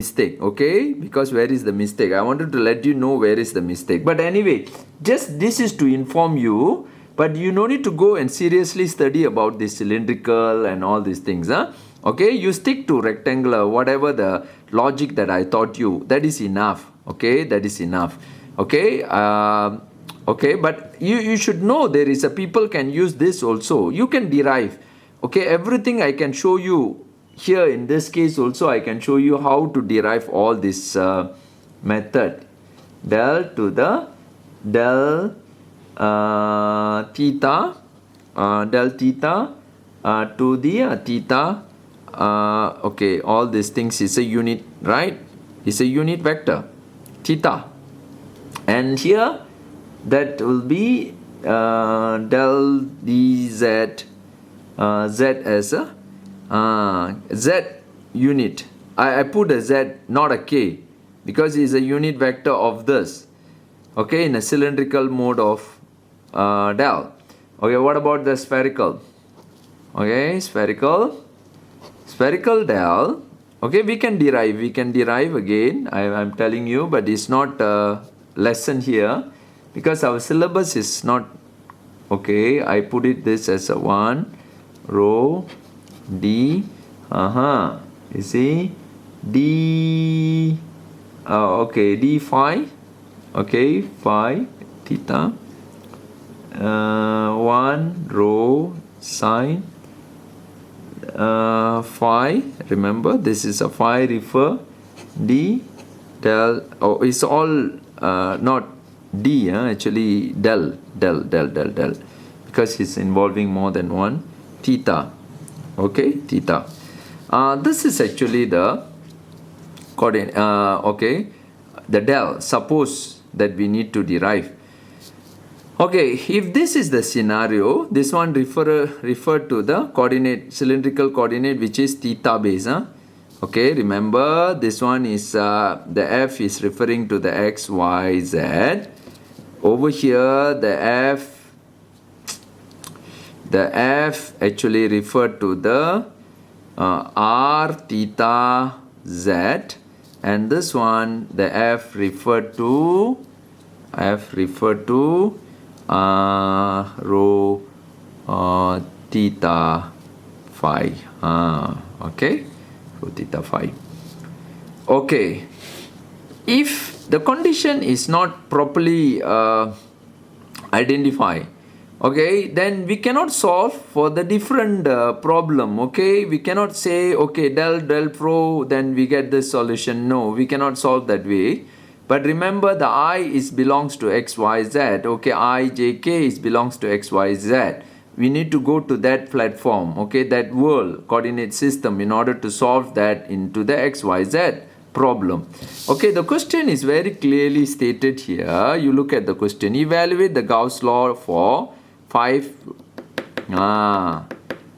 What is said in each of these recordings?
mistake, okay? Because where is the mistake? I wanted to let you know where is the mistake. But anyway, just this is to inform you, but you no need to go and seriously study about this cylindrical and all these things. Okay, you stick to rectangular, whatever the logic that I taught you, that is enough. Okay, that is enough. Okay, okay, but you should know there is a people can use this also. You can derive. Okay, everything I can show you here in this case also I can show you how to derive all this method. Del to the del theta del theta to the theta. Okay, all these things is a unit, right? It's a unit vector theta, and here that will be del dz, z as a z unit. I put a z, not a k, because it's a unit vector of this. Okay, in a cylindrical mode of del. Okay, what about the spherical? Okay, spherical del. Okay, we can derive again. I'm telling you, but it's not a lesson here because our syllabus is not. Okay, I put it this as a 1 rho d, you see, d, okay, d phi, okay, phi theta, 1 rho sine phi. Remember, this is a phi refer d del. Oh, it's all not d, actually del, because it's involving more than one theta. Okay, theta. This is actually the coordinate. Okay, the del. Suppose that we need to derive. Okay, if this is the scenario, this one refer to the coordinate, cylindrical coordinate, which is theta base. Okay, remember this one is the f is referring to the x, y, z. Over here, the f actually referred to the r theta z, and this one the f referred to rho theta phi. Okay, rho theta phi. Okay, if the condition is not properly identified, okay, then we cannot solve for the different problem. Okay, we cannot say okay del pro, then we get this solution. No, we cannot solve that way. But remember, the I is belongs to x, y, z. Okay, I, j, k is belongs to x, y, z. We need to go to that platform, okay, that world coordinate system, in order to solve that into the x, y, z problem. Okay, the question is very clearly stated here. You look at the question. Evaluate the Gauss law for 5.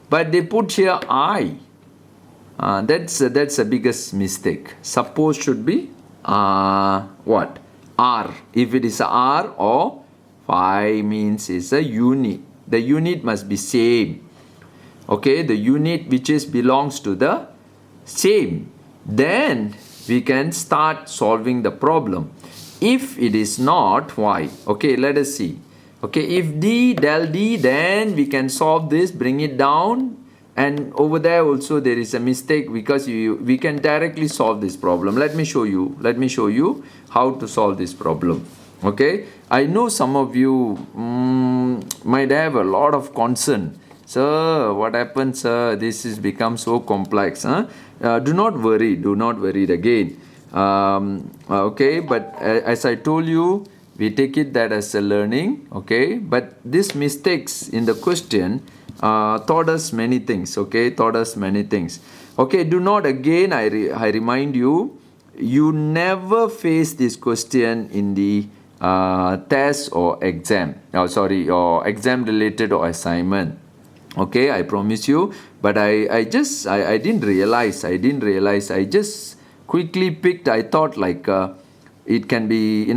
But they put here I. That's the biggest mistake. Suppose should be what? R. If it is R, or phi means is a unit. The unit must be same. Okay, the unit which is belongs to the same. Then we can start solving the problem. If it is not, why? Okay, let us see. Okay, if d del d, then we can solve this, bring it down, and over there also there is a mistake because we can directly solve this problem. Let me show you how to solve this problem. Okay, I know some of you might have a lot of concern. Sir, what happens, sir? This is become so complex. Do not worry again. Okay, but as I told you, we take it that as a learning. Okay, but these mistakes in the question taught us many things. Okay, Okay, do not again, I remind you, you never face this question in the test or exam. Or exam related or assignment. Okay, I promise you. But I didn't realize. I just quickly picked. I thought like it can be,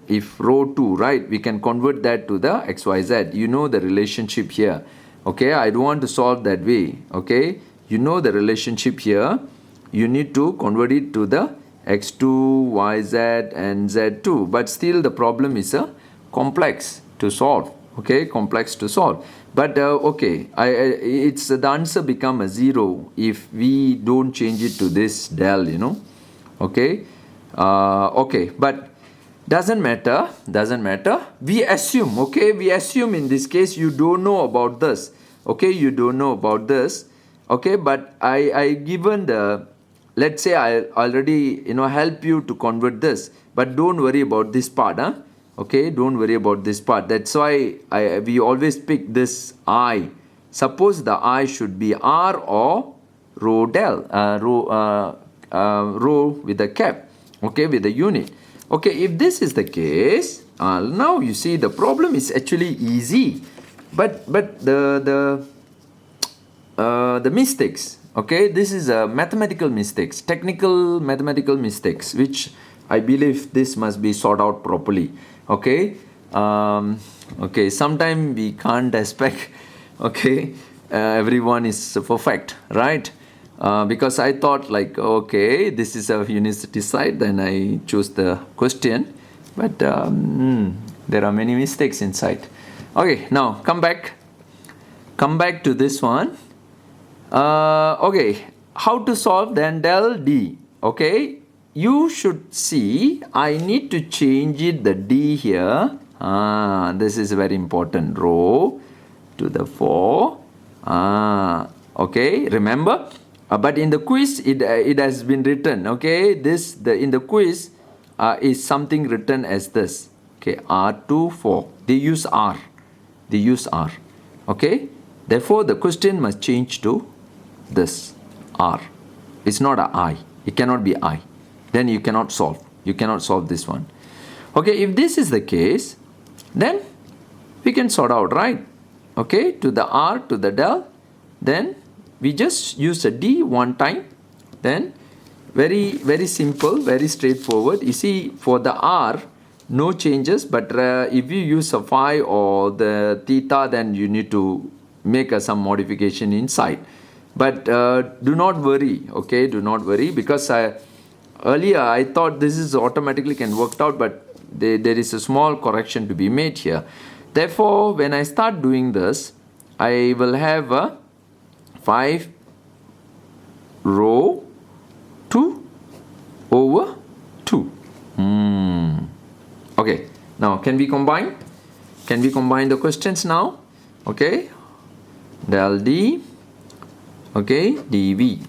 if rho 2, right, we can convert that to the xyz. You know the relationship here. Okay, I don't want to solve that way. Okay, you know the relationship here. You need to convert it to the x2, yz and z2, but still the problem is complex to solve. Okay, complex to solve. But okay, it's the answer become a 0 if we don't change it to this del, you know. Okay, okay, but doesn't matter, we assume, okay, we assume in this case you don't know about this, okay, you don't know about this, okay, but I given the, let's say I already, you know, help you to convert this, but don't worry about this part, huh? Okay, don't worry about this part. That's why we always pick this I. Suppose the I should be R or rho del, row with a cap, okay, with a unit. Okay, if this is the case, now you see the problem is actually easy, but the mistakes, okay, this is a mathematical mistakes, technical mathematical mistakes, which I believe this must be sorted out properly. Okay, okay, sometimes we can't expect, okay, everyone is perfect, right? Because I thought like, okay, this is a university site, then I choose the question, but there are many mistakes inside. Okay, now come back to this one. Okay, how to solve then del D? Okay, you should see, I need to change it, the D here. This is very important, rho to the 4. Okay, remember? But in the quiz, it has been written, okay, in the quiz is something written as this, okay, R2, 4. They use R, okay. Therefore, the question must change to this, R. It's not a I, it cannot be I. Then you cannot solve this one. Okay, if this is the case, then we can sort out, right? Okay, to the R, to the del, then we just use a D one time, then very, very simple, very straightforward. You see, for the R, no changes, but if you use a phi or the theta, then you need to make some modification inside. But do not worry, okay, do not worry, because earlier I thought this is automatically can work out, but there is a small correction to be made here. Therefore, when I start doing this, I will have a 5 rho 2 over 2. Okay, now can we combine the questions now? Okay, del D, okay, dV.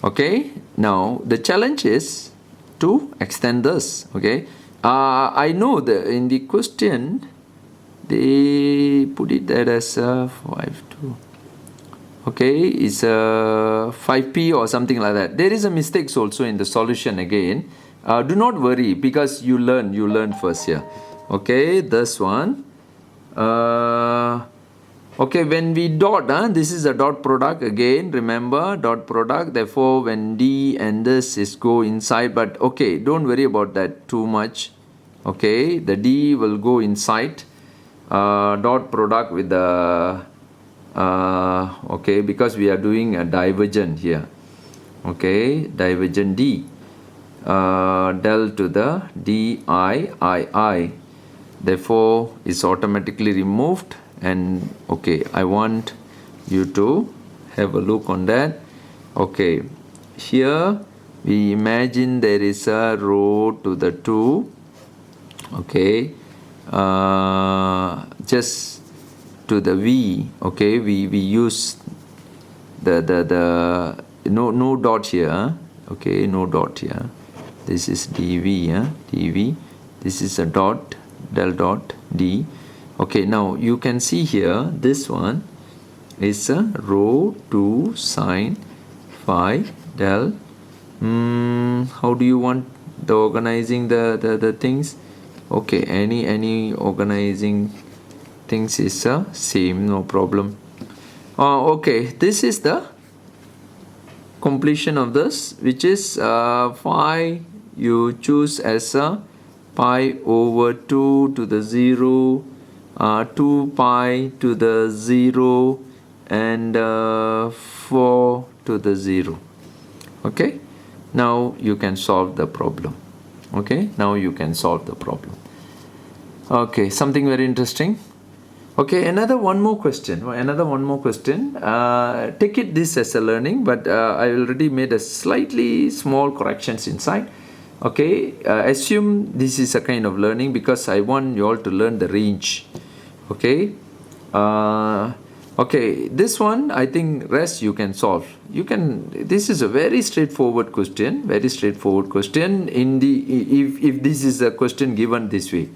Okay, now the challenge is to extend this. Okay, I know that in the question they put it that as 5.2. Okay, it's a 5p or something like that. There is a mistakes also in the solution again. Do not worry, because you learn first here. Okay, this one. Okay, when we dot, this is a dot product again. Remember, dot product. Therefore, when D and this is go inside, but okay, don't worry about that too much. Okay, the D will go inside. Dot product with the okay, because we are doing a divergent here. Okay, divergent D, del to the DI. Therefore, is automatically removed. And okay, I want you to have a look on that. Okay, here we imagine there is a rho to the 2. Okay, just to the V. Okay, we use the no dot here. Okay, no dot here. This is dV. dV. This is a dot, del dot D. Okay, now you can see here, this one is a rho 2 sine phi del. How do you want the organizing the things? Okay, any organizing things is same, no problem. Okay, this is the completion of this, which is phi you choose as a pi over 2 to the 0, 2 pi to the 0, and 4 to the 0. Okay, Now you can solve the problem. Okay, now you can solve the problem. Okay, something very interesting. Okay, another one more question. Take it this as a learning, but I already made a slightly small corrections inside. Okay, assume this is a kind of learning because I want you all to learn the range. Okay, okay, this one I think rest you can solve. This is a very straightforward question. In the if this is a question given this way.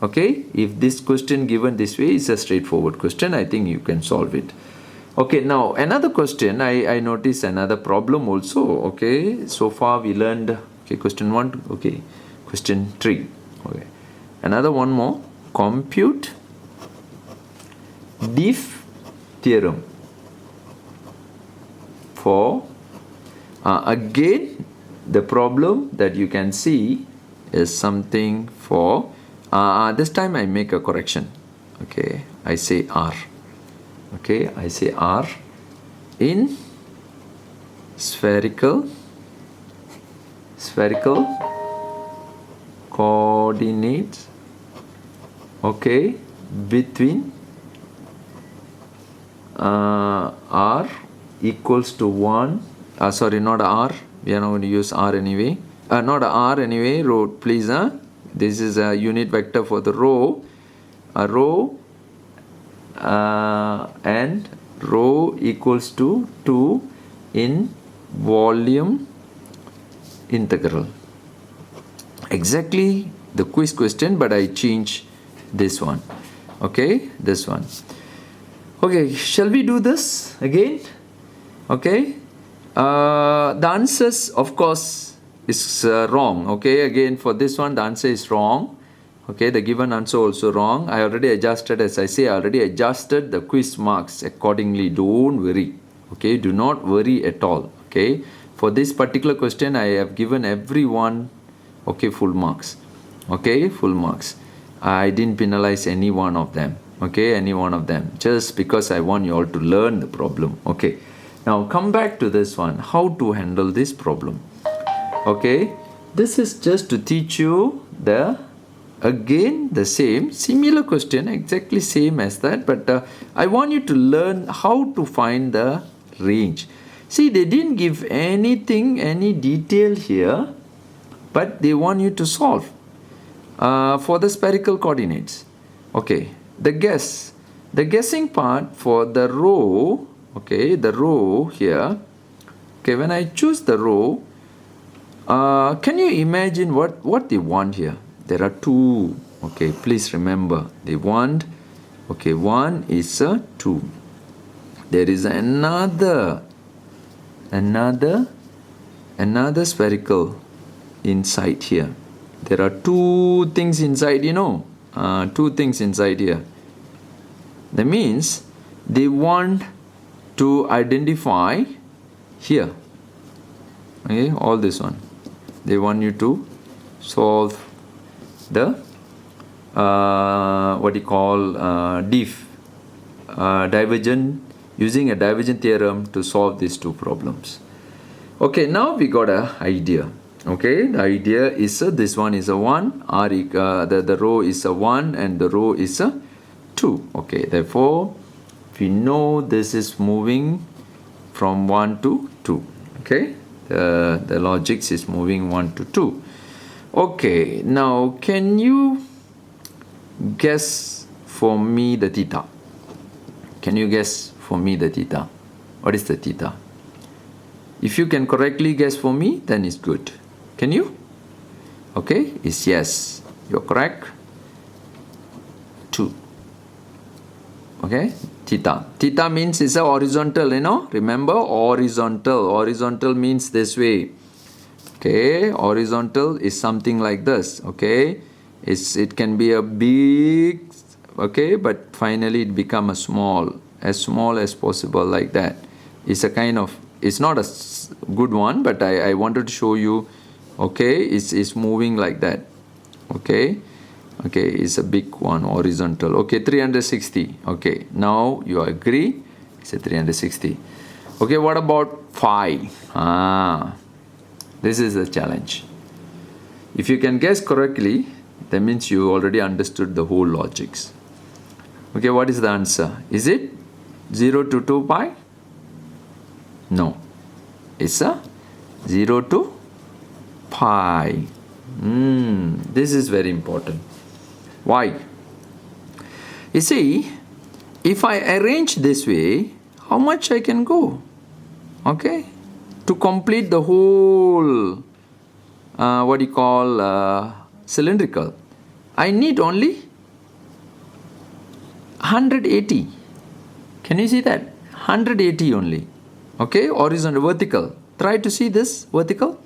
Okay, if this question given this way is a straightforward question, I think you can solve it. Okay, now another question, I noticed another problem also. Okay, so far we learned, okay, question 1, okay, question 3. Okay, another one more, compute diff theorem for, again, the problem that you can see is something for, this time I make a correction. Okay, I say R. Okay, I say R in spherical coordinates. Okay, between R equals to 1. Sorry, not R. We are not going to use R anyway. Not R anyway. Row, please. This is a unit vector for the row. A row and row equals to 2 in volume integral. Exactly the quiz question, but I change this one. Okay, this one. Okay, shall we do this again? Okay, the answers, of course, is wrong. Okay, again for this one the answer is wrong. Okay, the given answer also wrong. I already adjusted, as I say, I already adjusted the quiz marks accordingly. Don't worry. Okay, do not worry at all. Okay, for this particular question I have given everyone, okay, full marks. Okay, full marks. I didn't penalize any one of them. Okay, any one of them, just because I want you all to learn the problem. Okay, now come back to this one, how to handle this problem. Okay, this is just to teach you again the similar question, exactly same as that, but I want you to learn how to find the range. See, they didn't give anything, any detail here, but they want you to solve for the spherical coordinates. Okay, the guessing part for the row. Okay, the row here. Okay, when I choose the row, can you imagine what they want here? There are two. Okay, please remember, they want, okay, one is a 2. There is another spherical inside here. There are 2 things inside, 2 things inside here. That means they want to identify here. Okay, all this one. They want you to solve the divergent, using a divergent theorem to solve these 2 problems. Okay, now we got an idea. Okay, the idea is this one is a 1, the row is a 1 and the row is a 2. Okay, therefore we know this is moving from 1 to 2. Okay, the logics is moving 1 to 2. Okay, now can you guess for me the theta? Can you guess for me the theta? What is the theta? If you can correctly guess for me, then it's good. Can you? Okay, it's yes. You're correct. 2. Okay, theta. Theta means it's a horizontal, Remember, horizontal. Horizontal means this way. Okay, horizontal is something like this. Okay, it can be a big, okay, but finally it become as small as possible, like that. It's a kind of, it's not a good one, but I wanted to show you. Okay, it's moving like that. Okay, it's a big one, horizontal. Okay, 360. Okay, now you agree, it's a 360. Okay, what about phi? This is the challenge. If you can guess correctly, that means you already understood the whole logics. Okay, what is the answer? Is it 0 to 2 pi? No. It's a 0 to pi. This is very important. Why? You see, if I arrange this way, how much I can go? Okay? To complete the whole, cylindrical, I need only 180. Can you see that? 180 only. Okay? Horizontal, vertical. Try to see this vertical.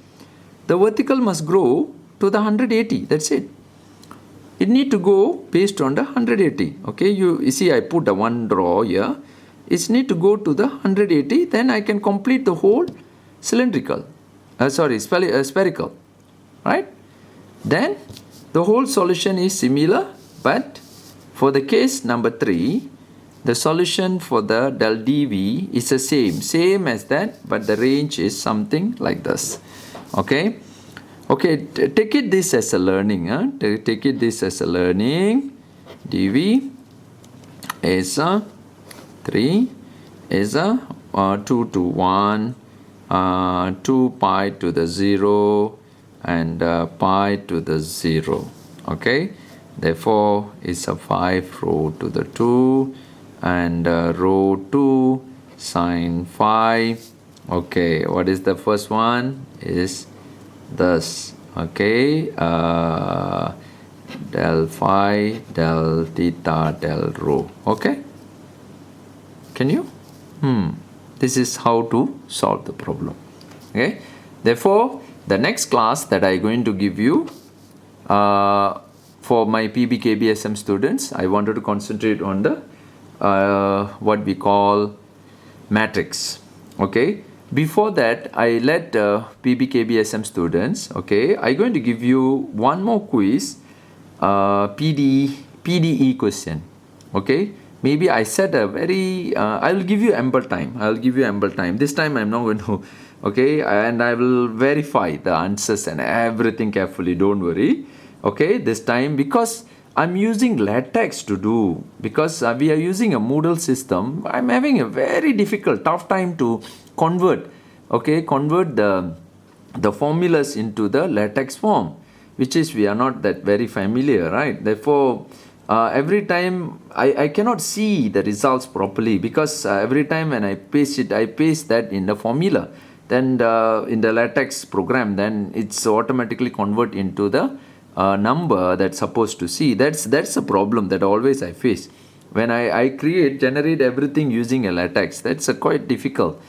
The vertical must grow to the 180. That's it. It need to go based on the 180. Okay? You see, I put the one draw here. It need to go to the 180. Then I can complete the whole cylindrical. Spherical. Right? Then the whole solution is similar, but for the case number 3, the solution for the del dv is the same as that, but the range is something like this. Okay? Okay, take it this as a learning. Take it this as a learning. dv is a 3 is a 2 to 1, 2 pi to the 0, and pi to the 0. Okay? Therefore, it's a 5 rho to the 2 and rho 2 sine phi. Okay, what is the first one? Is this. Okay, del phi, del theta, del rho. Okay? Can you? This is how to solve the problem. Okay? Therefore, the next class that I'm going to give you for my PBKBSM students, I wanted to concentrate on the what we call matrix. Okay? Before that, I let PBKBSM students, okay, I'm going to give you one more quiz, PDE question. Okay? Maybe I set a very, I'll give you ample time. This time I'm not going to, okay, and I will verify the answers and everything carefully. Don't worry. Okay, this time because I'm using LaTeX to do, because we are using a Moodle system, I'm having a very tough time to convert the formulas into the LaTeX form, which is we are not that very familiar, right? Therefore, every time I cannot see the results properly, because every time when I paste it, I paste that in the formula. Then in the LaTeX program, then it's automatically convert into the number that's supposed to see. That's a problem that always I face. When I generate everything using a LaTeX, that's quite difficult.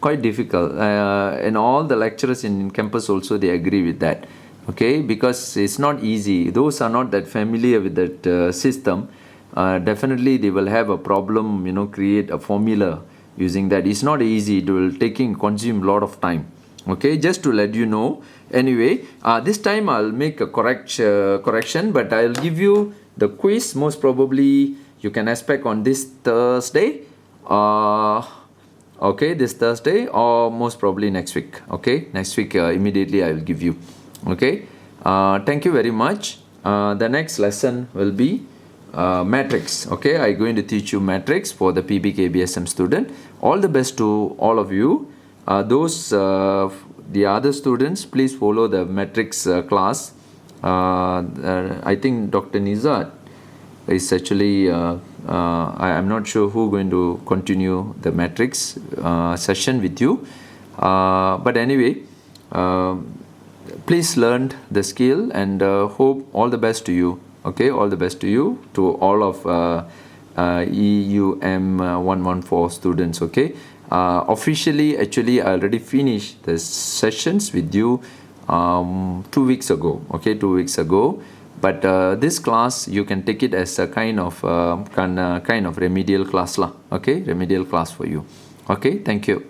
And all the lecturers in campus also, they agree with that. Okay, because it's not easy. Those are not that familiar with that system, definitely they will have a problem, create a formula using that. It's not easy. It will consume a lot of time. Okay, just to let you know. Anyway, this time I'll make a correction, but I'll give you the quiz. Most probably you can expect on this Thursday. Okay, this Thursday, or most probably next week. Okay, next week immediately I will give you. Okay, thank you very much. The next lesson will be matrix. Okay, I'm going to teach you matrix for the PBKBSM student. All the best to all of you. The other students, please follow the matrix class. I think Dr. Nizat is actually, I'm not sure who going to continue the matrix session with you. But anyway, please learn the skill, and hope all the best to you. Okay, all the best to you, to all of EUM 114 students. Okay, officially, actually, I already finished the sessions with you 2 weeks ago. Okay, 2 weeks ago. But this class, you can take it as a kind of remedial class lah. Okay, remedial class for you. Okay, thank you.